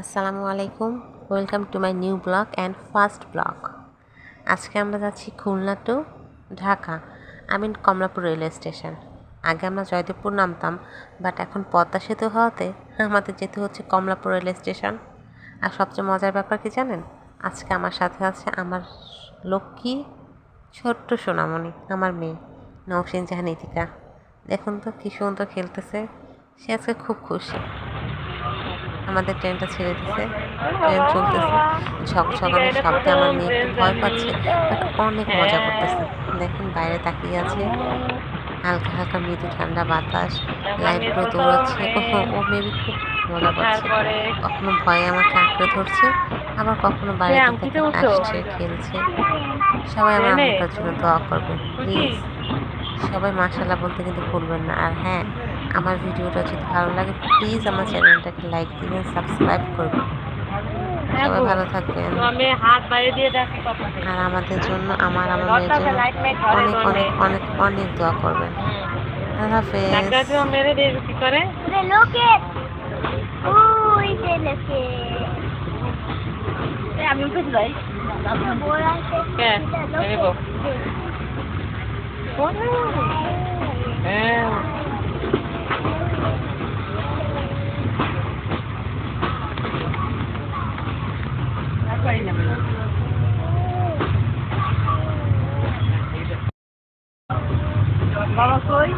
আসসালামু আলাইকুম, welcome to my new blog and first blog. আজকে আমরা যাচ্ছি Khulna to Dhaka, Kamalapur railway station. আগে আমরা জয়দেবপুর নামতাম, বাট এখন পদ্মা সেতু হওয়াতে আমাদের যেতে হচ্ছে কমলাপুর রেলওয়ে স্টেশন। আর সবচেয়ে মজার ব্যাপার কি জানেন, আজকে আমার সাথে আছে আমার লক্ষ্মী ছোট্ট সোনামণি, আমার মেয়ে নওশিন জাহান ইতিকা। দেখুন তো কী সুন্দর খেলতেছে, সে আজকে খুব খুশি। আমাদের ট্রেনটা ছেড়ে দিছে, ট্রেন চলতেছে, ঝকঝকানো শব্দে আমার মেয়ে একটু ভয় পাচ্ছে, বাট অনেক মজা করতেছে। দেখেন বাইরে তাকিয়ে আছে, হালকা হালকা মৃদু ঠান্ডা বাতাস, লাইটগুলো দৌড়াচ্ছে। ও মেবি খুব মজা পাচ্ছে, কখনো ভয়ে আমাকে আঁকড়ে ধরছে, আবার কখনো বাইরে থেকে আসছে, খেলছে। সবাই আমার আম্মুটার জন্য দোয়া করবেন প্লিজ। সবাই মাশাআল্লাহ বলতে কিন্তু ভুলবেন না। আর হ্যাঁ, আমার ভিডিওটা যদি ভালো লাগে প্লিজ আমার চ্যানেলটাকে লাইক দিবেন, সাবস্ক্রাইব করবেন। সবাই ভালো থাকবেন। আর আমাদের জন্য আমার মেয়ের জন্য অনেক অনেক অনেক অনেক দোয়া করবেন। আল্লাহ বাবা কই?